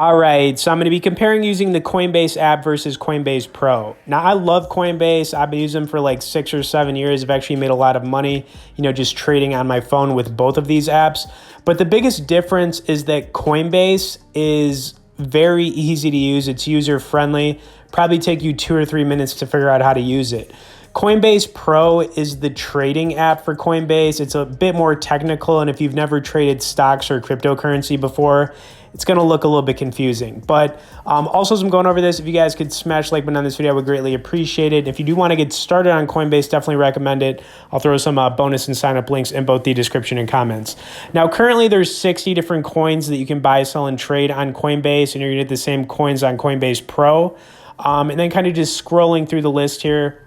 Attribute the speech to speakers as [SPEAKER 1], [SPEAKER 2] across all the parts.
[SPEAKER 1] All right, so I'm going to be comparing using the Coinbase app versus Coinbase Pro. Now, I love Coinbase. I've been using them for like 6 or 7 years. I've actually made a lot of money, just trading on my phone with both of these apps. But the biggest difference is that Coinbase is very easy to use. It's user-friendly. Probably take you 2 or 3 minutes to figure out how to use it. Coinbase Pro is the trading app for Coinbase. It's a bit more technical, and if you've never traded stocks or cryptocurrency before, it's going to look a little bit confusing. But also, as I'm going over this, if you guys could smash like button on this video, I would greatly appreciate it. If you do want to get started on Coinbase, definitely recommend it. I'll throw some bonus and sign up links in both the description and comments. Now, currently, there's 60 different coins that you can buy, sell, and trade on Coinbase, and you're going to get the same coins on Coinbase Pro. And then kind of just scrolling through the list here,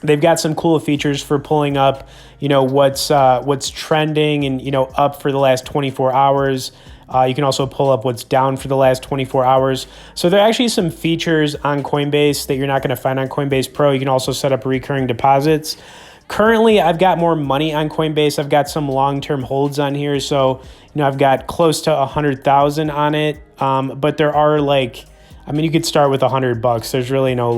[SPEAKER 1] they've got some cool features for pulling up, what's trending and, up for the last 24 hours. You can also pull up what's down for the last 24 hours. So there are actually some features on Coinbase that you're not going to find on Coinbase Pro. You can also set up recurring deposits. Currently, I've got more money on Coinbase. I've got some long-term holds on here. So, I've got close to 100,000 on it. But there are you could start with $100. There's really no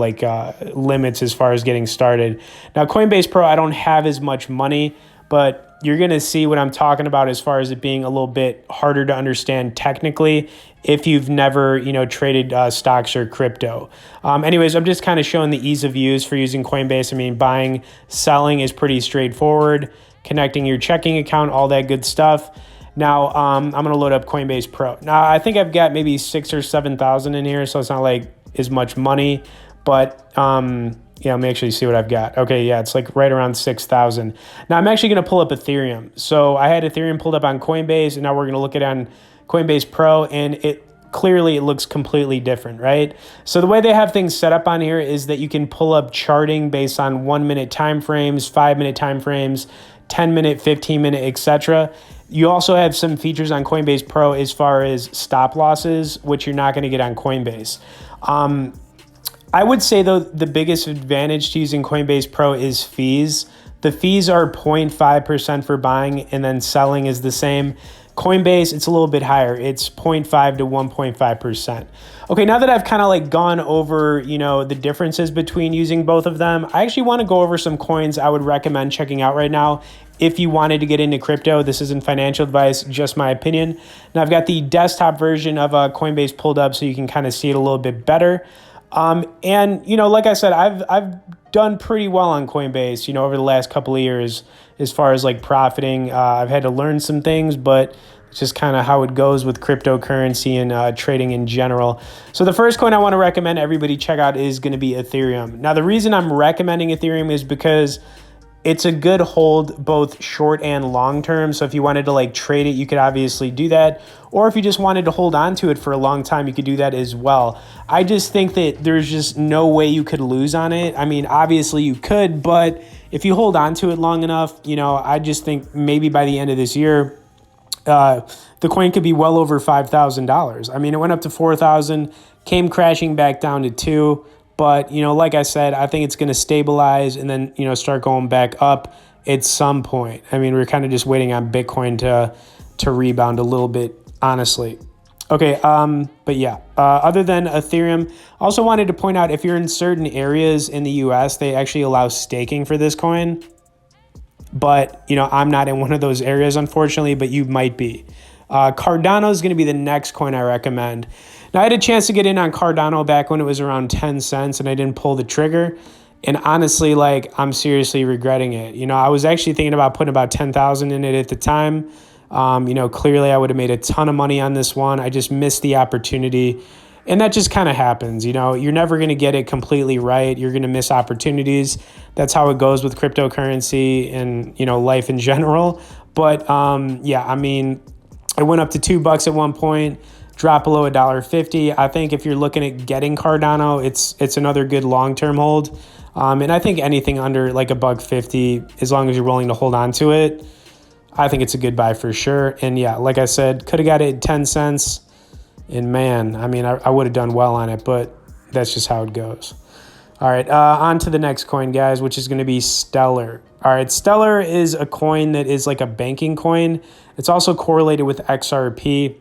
[SPEAKER 1] limits as far as getting started. Now, Coinbase Pro, I don't have as much money, but you're going to see what I'm talking about as far as it being a little bit harder to understand technically if you've never, traded stocks or crypto. Anyways, I'm just kind of showing the ease of use for using Coinbase. Buying, selling is pretty straightforward. Connecting your checking account, all that good stuff. Now, I'm going to load up Coinbase Pro. Now, I think I've got maybe 6,000 or 7,000 in here, so it's not like as much money, but let me actually see what I've got. Okay, yeah, it's like right around 6,000. Now, I'm actually going to pull up Ethereum. So I had Ethereum pulled up on Coinbase, and now we're going to look at it on Coinbase Pro, and it looks completely different, right? So the way they have things set up on here is that you can pull up charting based on 1-minute time frames, 5-minute time frames, 10-minute, 15-minute, etc. You also have some features on Coinbase Pro as far as stop losses, which you're not going to get on Coinbase. I would say, though, the biggest advantage to using Coinbase Pro is fees. The fees are 0.5% for buying, and then selling is the same. Coinbase, it's a little bit higher. It's 0.5 to 1.5%. Okay, now that I've kind of gone over, the differences between using both of them, I actually want to go over some coins I would recommend checking out right now if you wanted to get into crypto. This isn't financial advice, just my opinion. Now, I've got the desktop version of Coinbase pulled up so you can kind of see it a little bit better. Like I said, I've done pretty well on Coinbase, over the last couple of years as far as profiting. I've had to learn some things, but it's just kind of how it goes with cryptocurrency and trading in general. So the first coin I want to recommend everybody check out is going to be Ethereum. Now, the reason I'm recommending Ethereum is because it's a good hold both short and long term. So if you wanted to trade it, you could obviously do that. Or if you just wanted to hold on to it for a long time, you could do that as well. I just think that there's just no way you could lose on it. Obviously you could, but if you hold on to it long enough, I just think maybe by the end of this year, the coin could be well over $5,000. It went up to 4,000, came crashing back down to 2. But, like I said, I think it's going to stabilize and then, start going back up at some point. We're kind of just waiting on Bitcoin to rebound a little bit, honestly. Okay, but yeah, other than Ethereum, I also wanted to point out if you're in certain areas in the US, they actually allow staking for this coin. But, I'm not in one of those areas, unfortunately, but you might be. Cardano is going to be the next coin I recommend. Now, I had a chance to get in on Cardano back when it was around 10 cents and I didn't pull the trigger. And honestly, I'm seriously regretting it. I was actually thinking about putting about 10,000 in it at the time. Clearly I would have made a ton of money on this one. I just missed the opportunity. And that just kind of happens. You're never going to get it completely right. You're going to miss opportunities. That's how it goes with cryptocurrency and, life in general. But it went up to $2 at one point. Drop below $1.50. I think if you're looking at getting Cardano, it's another good long-term hold. And I think anything under $1.50, as long as you're willing to hold on to it, I think it's a good buy for sure. And yeah, like I said, could have got it at 10 cents. And man, I would have done well on it, but that's just how it goes. All right, on to the next coin, guys, which is going to be Stellar. All right, Stellar is a coin that is like a banking coin. It's also correlated with XRP.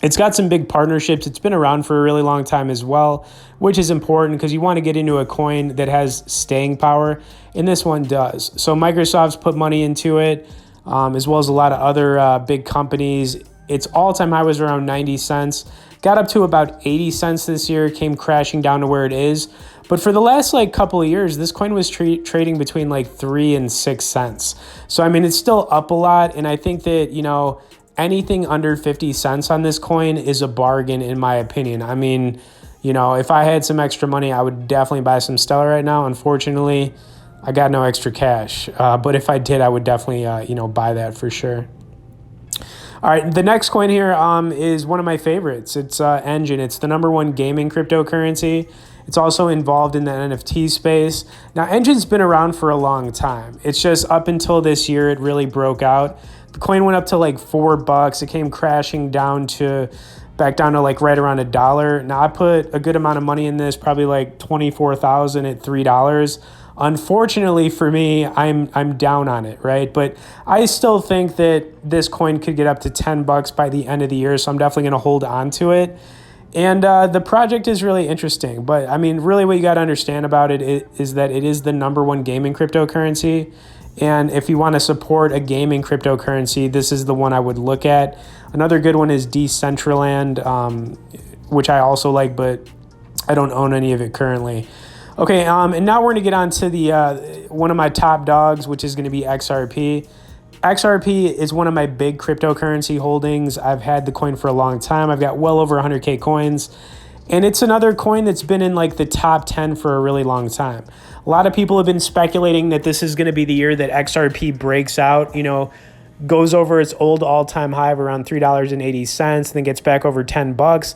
[SPEAKER 1] It's got some big partnerships. It's been around for a really long time as well, which is important because you want to get into a coin that has staying power, and this one does. So Microsoft's put money into it, as well as a lot of other big companies. Its all-time high was around 90 cents. Got up to about 80 cents this year, came crashing down to where it is. But for the last couple of years, this coin was trading between 3 and 6 cents. So, I mean, it's still up a lot. And I think that, anything under 50 cents on this coin is a bargain, in my opinion. I mean, if I had some extra money, I would definitely buy some Stellar right now. Unfortunately, I got no extra cash. But if I did, I would definitely, buy that for sure. All right, the next coin here is one of my favorites. It's Engine. It's the #1 gaming cryptocurrency. It's also involved in the NFT space. Now, Engine's been around for a long time. It's just up until this year, it really broke out. The coin went up to $4. It came crashing back down to right around $1. Now, I put a good amount of money in this, probably 24,000 at $3. Unfortunately for me, I'm down on it, right? But I still think that this coin could get up to $10 by the end of the year, so I'm definitely going to hold on to it. And the project is really interesting. But, I mean, really what you got to understand about it is that it is the #1 gaming cryptocurrency. And if you want to support a gaming cryptocurrency, this is the one I would look at. Another good one is Decentraland, which I also like, but I don't own any of it currently. Okay, and now we're going to get on to the one of my top dogs, which is going to be XRP. XRP is one of my big cryptocurrency holdings. I've had the coin for a long time. I've got well over 100K coins. And it's another coin that's been in the top 10 for a really long time. A lot of people have been speculating that this is going to be the year that XRP breaks out, goes over its old all-time high of around $3.80, then gets back over $10.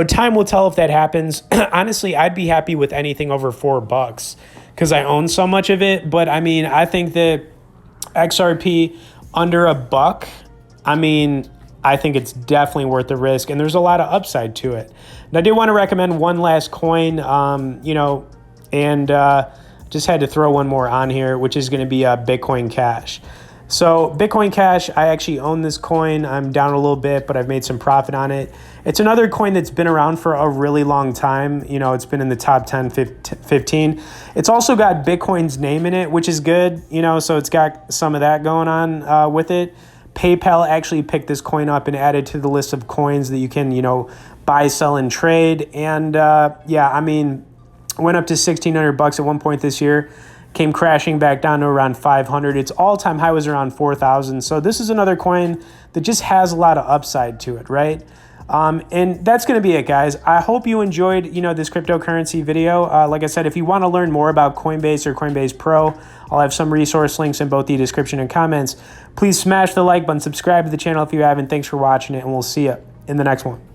[SPEAKER 1] Time will tell if that happens. Honestly, I'd be happy with anything over $4 because I own so much of it. But I mean, I think that XRP under $1, I think it's definitely worth the risk, and there's a lot of upside to it. And I do want to recommend one last coin, and just had to throw one more on here, which is going to be Bitcoin Cash. So Bitcoin Cash, I actually own this coin. I'm down a little bit, but I've made some profit on it. It's another coin that's been around for a really long time. It's been in the top 10, 15. It's also got Bitcoin's name in it, which is good, so it's got some of that going on with it. PayPal actually picked this coin up and added to the list of coins that you can, buy, sell, and trade. And went up to $1,600 at one point this year. Came crashing back down to around 500. Its all-time high was around 4,000. So this is another coin that just has a lot of upside to it, right? And that's going to be it, guys. I hope you enjoyed, this cryptocurrency video. Like I said, if you want to learn more about Coinbase or Coinbase Pro, I'll have some resource links in both the description and comments. Please smash the like button, subscribe to the channel if you haven't. Thanks for watching it, and we'll see you in the next one.